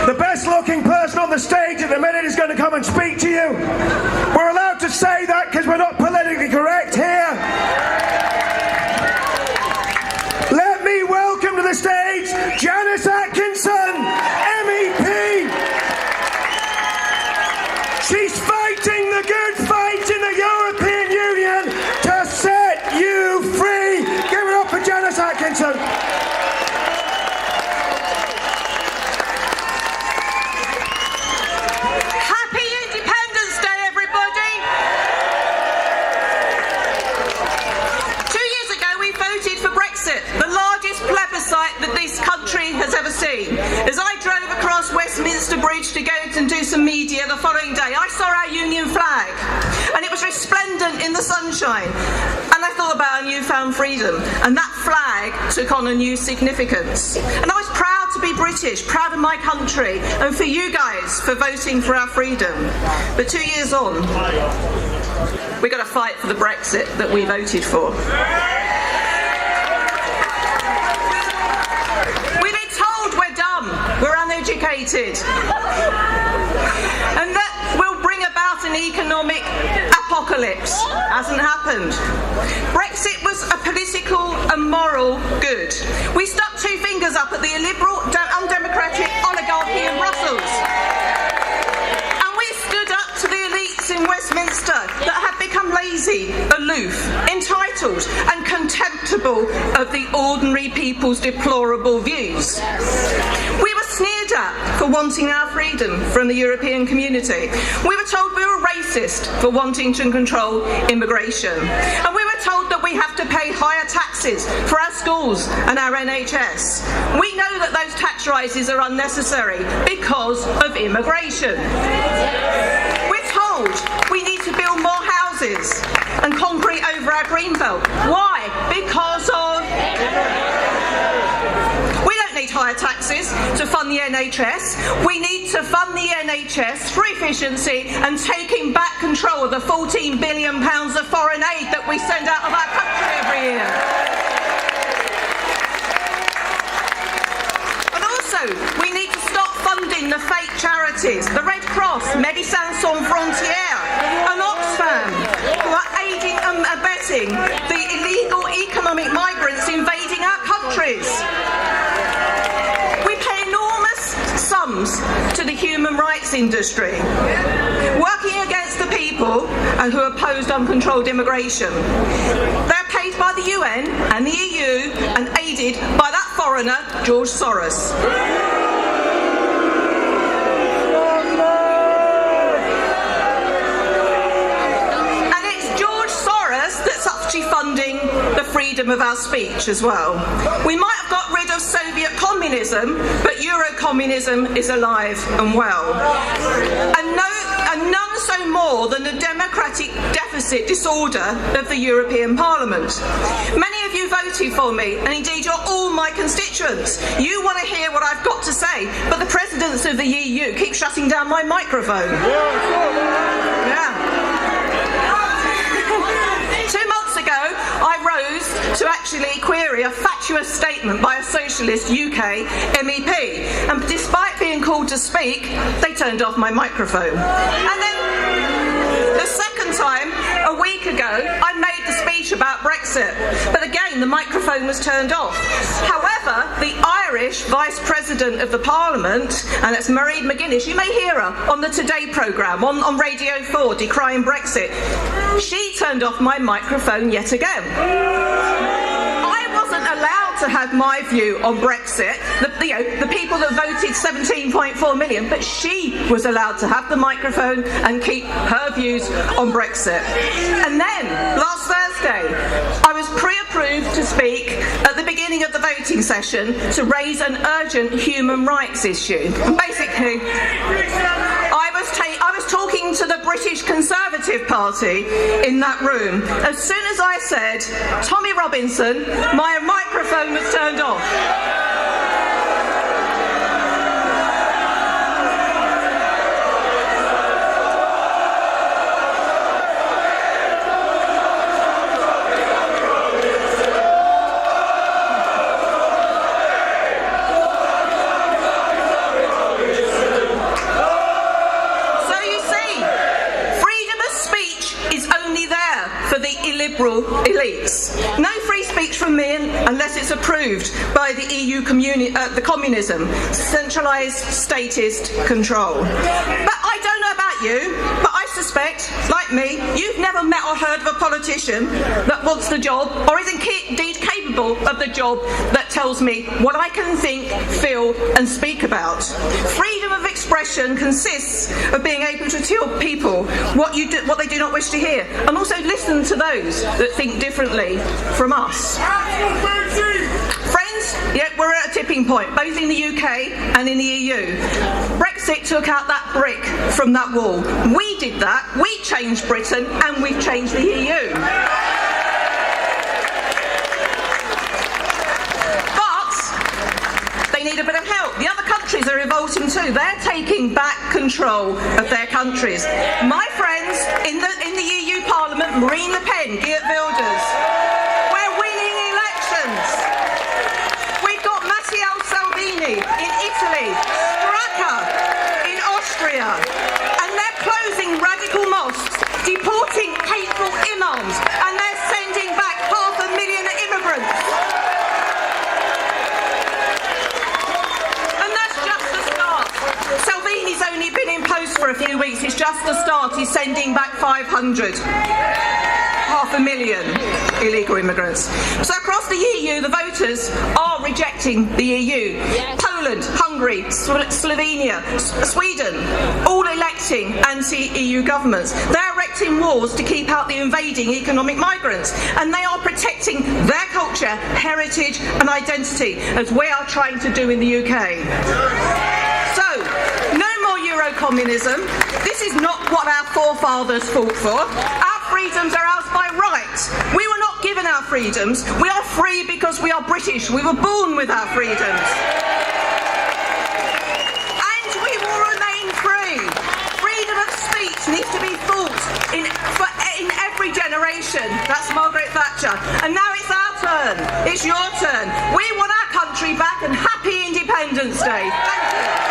The best looking person on the stage at the minute is going to come and speak to you. We're allowed to say that because we're not politically correct here. Let me welcome to the stage Janice Atkinson, MEP. She's fighting the good fight in the European Union to set you free. Give it up for Janice Atkinson. Happy Independence Day, everybody. 2 years ago, we voted for Brexit, the largest plebiscite that this country has ever seen. As I drove across Westminster Bridge to go and do some media the following day, I saw our Union flag, and it was resplendent in the sunshine. And I thought about our newfound freedom, and that flag took on a new significance. And I was proud to be British, proud of my country, and for you guys for voting for our freedom. But 2 years on, we've got to fight for the Brexit that we voted for. We've been told we're dumb, we're uneducated, and that will bring about an economic apocalypse. Hasn't happened. Brexit was a political and moral good. We stuck two fingers up at the illiberal, undemocratic oligarchy in Brussels. And we stood up to the elites in Westminster that had become lazy, aloof, entitled and contemptible of the ordinary people's deplorable views. We were sneered at for wanting our freedom from the European community. We were told we were racist for wanting to control immigration. And we were told that we have to pay higher taxes for our schools and our NHS. We know that those tax rises are unnecessary because of immigration. We're told we need to build more houses and concrete over our green belt. Why? Because of... We don't need higher taxes to fund the NHS. We need to fund the NHS through efficiency and taking back control of the £14 billion of foreign aid that we send out of our country every year. And also, we need to stop funding the fake charities, the Red Cross, Médecins Sans Frontières and Oxfam, who are aiding and abetting the illegal economic migrants invading our countries. We pay enormous sums to the human rights industry, working against the people who opposed uncontrolled immigration. They're paid by the UN and the EU and aided by that foreigner, George Soros. That's actually funding the freedom of our speech as well. We might have got rid of Soviet communism, but Euro-communism is alive and well. And none so more than the democratic deficit disorder of the European Parliament. Many of you voted for me, and indeed you're all my constituents. You want to hear what I've got to say, but the presidents of the EU keep shutting down my microphone. Yeah. 2 months ago, I rose to actually query a fatuous statement by a socialist UK MEP, and despite being called to speak, they turned off my microphone. And then the second time, a week ago, I made the speech about Brexit, but again the microphone was turned off. However, the Irish Vice President of the Parliament, and that's Mairead McGuinness, you may hear her on the Today programme on Radio 4 decrying Brexit, she turned off my microphone yet again. I wasn't allowed to have my view on Brexit, the people that voted 17.4 million, but she was allowed to have the microphone and keep her views on Brexit. And then, last Thursday, I was pre-approved to speak at the beginning of the voting session to raise an urgent human rights issue. And basically, I was talking to the British Conservative Party in that room. As soon as I said, Tommy Robinson, my microphone was turned off. liberal elites. No free speech from me unless it's approved by the EU the communism, centralised statist control. But I don't know about you, but I suspect, like me, you've never met or heard of a politician that wants the job or is indeed capable of the job that tells me what I can think, feel and speak about. Freedom of expression consists of being able to tell people what they do not wish to hear, and also listen to those that think differently from us. Friends, yeah, we're at a tipping point, both in the UK and in the EU. Brexit took out that brick from that wall. We did that, we changed Britain, and we've changed the EU. Need a bit of help. The other countries are revolting too. They're taking back control of their countries. My friends in the EU Parliament, Marine Le Pen, Geert Wilders, we're winning elections. We've got Matteo Salvini in Italy, Straka in Austria, and they're closing radical mosques, deporting hateful imams, and they're sending back 500,000 immigrants. Salvini's only been in post for a few weeks. It's just the start. He's sending back 500,000 illegal immigrants. So across the EU, the voters are rejecting the EU. Yes. Poland, Hungary, Slovenia, Sweden, all electing anti-EU governments. They're erecting walls to keep out the invading economic migrants, and they are protecting their culture, heritage and identity, as we are trying to do in the UK. No more Euro-communism. This is not what our forefathers fought for. Our freedoms are ours by right. We were not given our freedoms. We are free because we are British. We were born with our freedoms. And we will remain free. Freedom of speech needs to be fought in every generation. That's Margaret Thatcher. And now it's our turn. It's your turn. We want our country back, and happy Independence Day. Thank you.